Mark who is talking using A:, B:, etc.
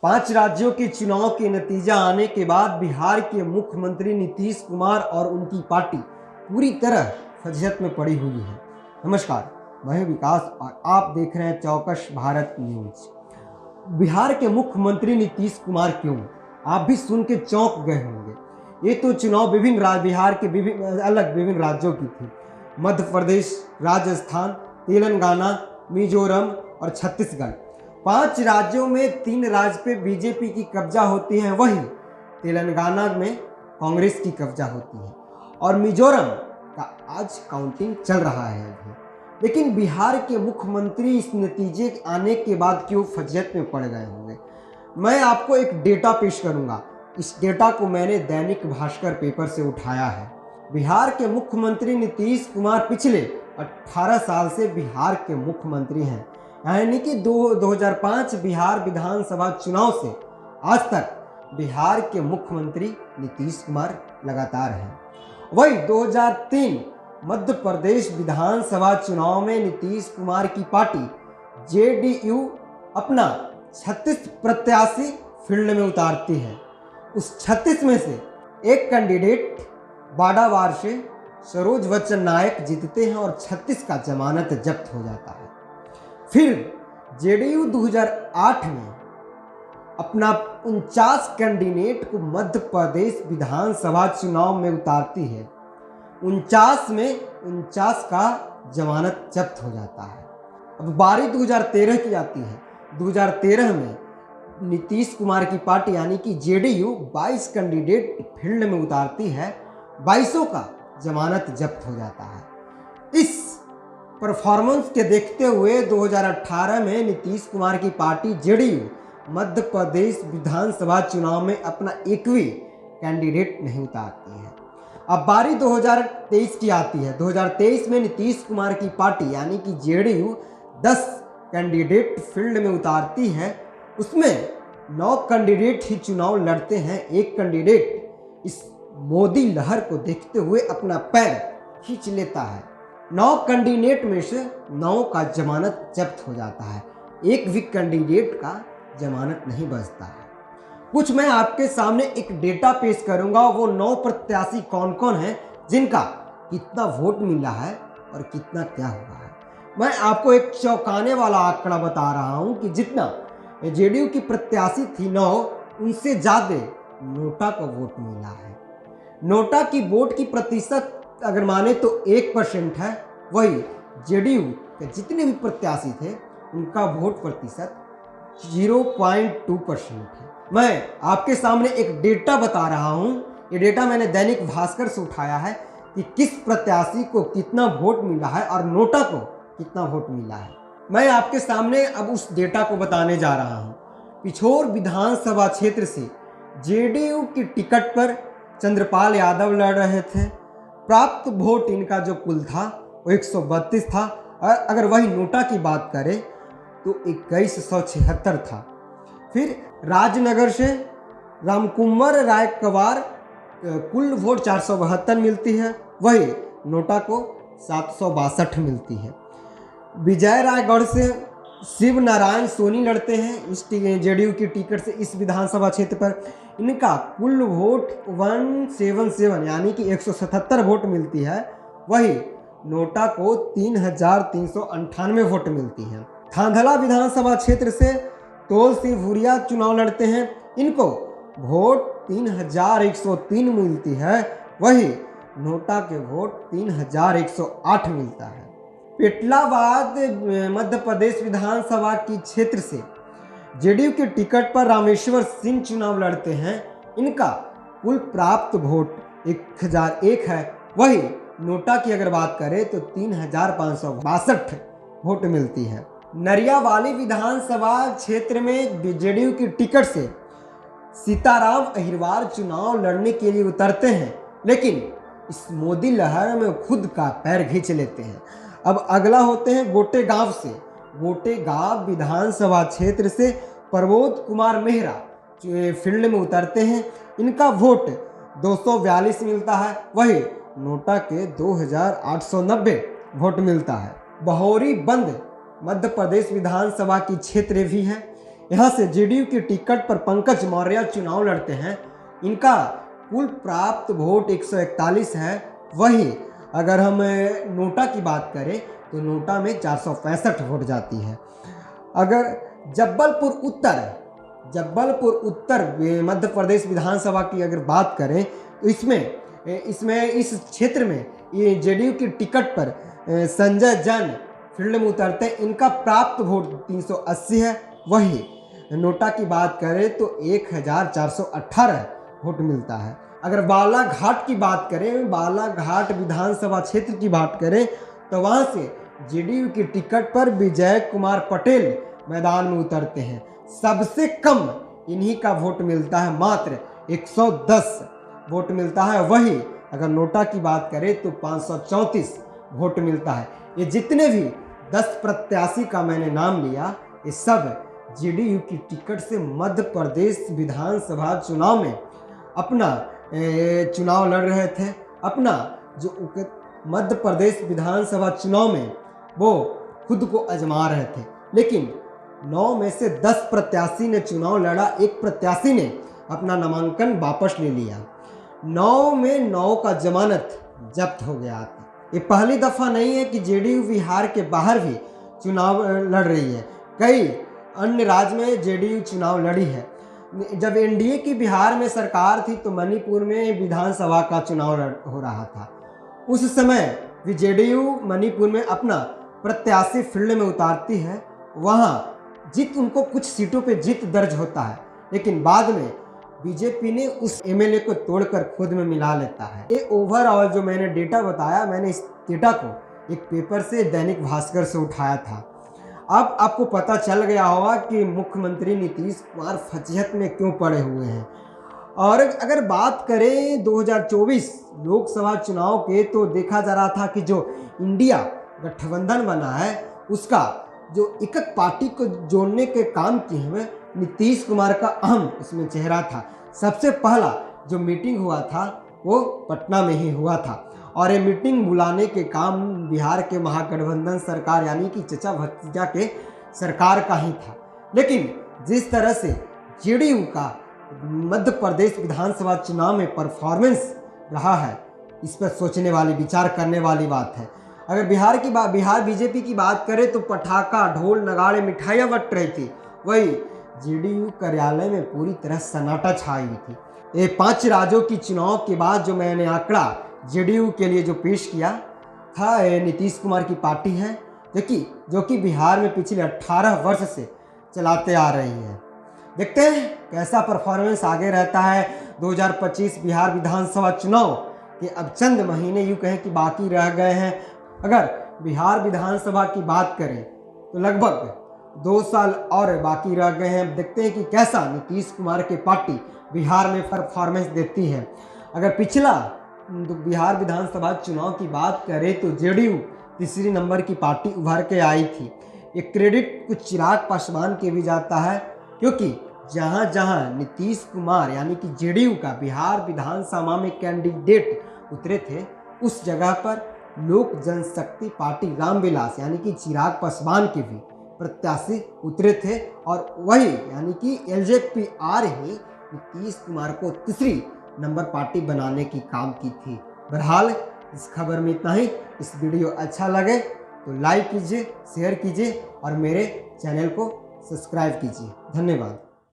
A: 5 राज्यों के चुनाव के नतीजा आने के बाद बिहार के मुख्यमंत्री नीतीश कुमार और उनकी पार्टी पूरी तरह फजीहत में पड़ी हुई है। नमस्कार, मैं विकास और आप देख रहे हैं चौकस भारत न्यूज। बिहार के मुख्यमंत्री नीतीश कुमार क्यों, आप भी सुन के चौंक गए होंगे। ये तो चुनाव बिहार के विभिन्न राज्यों की थी। मध्य प्रदेश, राजस्थान, तेलंगाना, मिजोरम और छत्तीसगढ़। 5 राज्यों में 3 राज्य पे बीजेपी की कब्जा होती है, वहीं तेलंगाना में कांग्रेस की कब्जा होती है और मिजोरम का आज काउंटिंग चल रहा है अभी। लेकिन बिहार के मुख्यमंत्री इस नतीजे आने के बाद क्यों फजीहत में पड़ गए होंगे। मैं आपको एक डेटा पेश करूंगा। इस डेटा को मैंने दैनिक भास्कर पेपर से उठाया है। बिहार के मुख्यमंत्री नीतीश कुमार पिछले 18 साल से बिहार के मुख्यमंत्री हैं, यानी कि 2005 बिहार विधानसभा चुनाव से आज तक बिहार के मुख्यमंत्री नीतीश कुमार लगातार हैं। वही 2003 मध्य प्रदेश विधानसभा चुनाव में नीतीश कुमार की पार्टी जेडीयू अपना 36 प्रत्याशी फील्ड में उतारती है। उस 36 में से एक कैंडिडेट बाड़ावार से सरोज वचन नायक जीतते हैं और 36 का जमानत जब्त हो जाता है। फिर जेडीयू 2008 में अपना 49 कैंडिडेट को मध्य प्रदेश विधानसभा चुनाव में उतारती है। 49 में 49 का जमानत जब्त हो जाता है। अब बारी 2013 की आती है। 2013 में नीतीश कुमार की पार्टी यानी कि जेडीयू 22 कैंडिडेट फील्ड में उतारती है, 22 का जमानत जब्त हो जाता है। इस परफॉर्मेंस के देखते हुए 2018 में नीतीश कुमार की पार्टी जेडीयू मध्य प्रदेश विधानसभा चुनाव में अपना एक भी कैंडिडेट नहीं उतारती है। अब बारी 2023 की आती है। 2023 में नीतीश कुमार की पार्टी यानी कि जेडीयू 10 कैंडिडेट फील्ड में उतारती है। उसमें 9 कैंडिडेट ही चुनाव लड़ते हैं। एक कैंडिडेट इस मोदी लहर को देखते हुए अपना पैर खींच लेता है। 9 कैंडिडेट में से 9 का जमानत जब्त हो जाता है। एक भी कैंडिडेट का जमानत नहीं बचता है। कुछ मैं आपके सामने एक डेटा पेश करूंगा। वो 9 प्रत्याशी कौन कौन हैं, जिनका कितना वोट मिला है और कितना क्या हुआ है। मैं आपको एक चौंकाने वाला आंकड़ा बता रहा हूं कि जितना जेडीयू की प्रत्याशी थी 9, उनसे ज़्यादा नोटा का वोट मिला है। नोटा की वोट की प्रतिशत अगर माने तो 1% है। वही जेडीयू के जितने भी प्रत्याशी थे उनका वोट प्रतिशत 0.2% है। मैं आपके सामने एक डेटा बता रहा हूं। ये डेटा मैंने दैनिक भास्कर से उठाया है कि किस प्रत्याशी को कितना वोट मिला है और नोटा को कितना वोट मिला है। मैं आपके सामने अब उस डेटा को बताने जा रहा हूं। पिछोर विधानसभा क्षेत्र से जेडीयू की टिकट पर चंद्रपाल यादव लड़ रहे थे। प्राप्त वोट इनका जो कुल था वो 132 था और अगर वही नोटा की बात करें तो 2176 था। फिर राजनगर से रामकुंवर रायकवार कुल वोट 472 मिलती है, वही नोटा को 762 मिलती है। विजय रायगढ़ से शिव नारायण सोनी लड़ते हैं इस जेडीयू की टिकट से इस विधानसभा क्षेत्र पर। इनका कुल वोट 177 यानी कि 177 वोट मिलती है, वही नोटा को 3398 वोट मिलती है। धांधला विधानसभा क्षेत्र से तोल सिंह भूरिया चुनाव लड़ते हैं। इनको वोट 3103 मिलती है, वही नोटा के वोट 3108 मिलता है। पेटलाबाद मध्य प्रदेश विधानसभा की क्षेत्र से जेडीयू के टिकट पर रामेश्वर सिंह चुनाव लड़ते हैं। इनका कुल प्राप्त वोट 1001 है, वही नोटा की अगर बात करें तो 3562 वोट मिलती है। नरियावाली विधानसभा क्षेत्र में जेडीयू की टिकट से सीताराम अहिरवार चुनाव लड़ने के लिए उतरते हैं, लेकिन इस मोदी लहर में खुद का पैर खींच लेते हैं। अब अगला होते हैं गोटेगांव से। गोटेगांव विधानसभा क्षेत्र से प्रबोध कुमार मेहरा फील्ड में उतरते हैं। इनका वोट 242 मिलता है, वही नोटा के 2890 वोट मिलता है। बहोरी बंद मध्य प्रदेश विधानसभा की क्षेत्र भी है। यहाँ से जेडीयू की टिकट पर पंकज मौर्य चुनाव लड़ते हैं। इनका कुल प्राप्त वोट 141 है। वही अगर हम नोटा की बात करें तो नोटा में 465 वोट जाती है। अगर जब्बलपुर उत्तर मध्य प्रदेश विधानसभा की अगर बात करें तो इस क्षेत्र में ये जेडीयू की टिकट पर संजय जैन फील्ड में उतरते हैं। इनका प्राप्त वोट 380 है। वही नोटा की बात करें तो 1418 वोट मिलता है। अगर बालाघाट की बात करें, बालाघाट विधानसभा क्षेत्र की बात करें तो वहाँ से जेडीयू की टिकट पर विजय कुमार पटेल मैदान में उतरते हैं। सबसे कम इन्हीं का वोट मिलता है, मात्र 110 वोट मिलता है। वही अगर नोटा की बात करें तो 534 वोट मिलता है। ये जितने भी 10 प्रत्याशी का मैंने नाम लिया, ये सब जेडीयू की टिकट से मध्य प्रदेश विधानसभा चुनाव में अपना चुनाव लड़ रहे थे। अपना जो मध्य प्रदेश विधानसभा चुनाव में वो खुद को आजमा रहे थे। लेकिन 9 में से 10 प्रत्याशी ने चुनाव लड़ा, एक प्रत्याशी ने अपना नामांकन वापस ले लिया। 9 में 9 का जमानत जब्त हो गया था। ये पहली दफ़ा नहीं है कि जेडीयू बिहार के बाहर भी चुनाव लड़ रही है। कई अन्य राज्य में जेडीयू चुनाव लड़ी है। जब एनडीए की बिहार में सरकार थी तो मणिपुर में विधानसभा का चुनाव हो रहा था। उस समय भी जेडीयू मणिपुर में अपना प्रत्याशी फील्ड में उतारती है। वहाँ उनको कुछ सीटों पे जीत दर्ज होता है, लेकिन बाद में बीजेपी ने उस एमएलए को तोड़कर खुद में मिला लेता है। ये ओवरऑल जो मैंने डेटा बताया, मैंने इस डेटा को एक पेपर से दैनिक भास्कर से उठाया था। अब आपको पता चल गया होगा कि मुख्यमंत्री नीतीश कुमार फजीहत में क्यों पड़े हुए हैं। और अगर बात करें 2024 लोकसभा चुनाव के, तो देखा जा रहा था कि जो इंडिया गठबंधन बना है उसका जो एक पार्टी को जोड़ने के काम किए हुए नीतीश कुमार का अहम इसमें चेहरा था। सबसे पहला जो मीटिंग हुआ था वो पटना में ही हुआ था और ये मीटिंग बुलाने के काम बिहार के महागठबंधन सरकार यानी कि चचा भतीजा के सरकार का ही था। लेकिन जिस तरह से जेडीयू का मध्य प्रदेश विधानसभा चुनाव में परफॉर्मेंस रहा है, इस पर सोचने वाली, विचार करने वाली बात है। अगर बिहार बीजेपी की बात करें तो पटाखा, ढोल, नगाड़े, मिठाइयाँ बट रही थी। वही जेडीयू कार्यालय में पूरी तरह सन्नाटा छाई हुई थी। ये 5 राज्यों की चुनाव के बाद जो मैंने आंकड़ा जेडीयू के लिए जो पेश किया था, नीतीश कुमार की पार्टी है जो कि बिहार में पिछले 18 वर्ष से चलाते आ रही है। देखते हैं कैसा परफॉर्मेंस आगे रहता है। 2025 बिहार विधानसभा चुनाव के अब चंद महीने यूँ कहें कि बाकी रह गए हैं। अगर बिहार विधानसभा की बात करें तो लगभग 2 साल और बाकी रह गए हैं। देखते हैं कि कैसा नीतीश कुमार की पार्टी बिहार में परफॉर्मेंस देती है। अगर पिछला बिहार विधानसभा चुनाव की बात करें तो जेडीयू तीसरी नंबर की पार्टी उभर के आई थी। ये क्रेडिट कुछ चिराग पासवान के भी जाता है, क्योंकि जहां जहां नीतीश कुमार यानी कि जेडीयू का बिहार विधानसभा में कैंडिडेट उतरे थे, उस जगह पर लोक जनशक्ति पार्टी रामविलास यानी कि चिराग पासवान के भी प्रत्याशी उतरे थे और वही यानी कि एलजेपीआर ही नीतीश कुमार को तीसरी नंबर पार्टी बनाने की काम की थी। बहरहाल इस खबर में इतना ही। इस वीडियो अच्छा लगे तो लाइक कीजिए, शेयर कीजिए और मेरे चैनल को सब्सक्राइब कीजिए। धन्यवाद।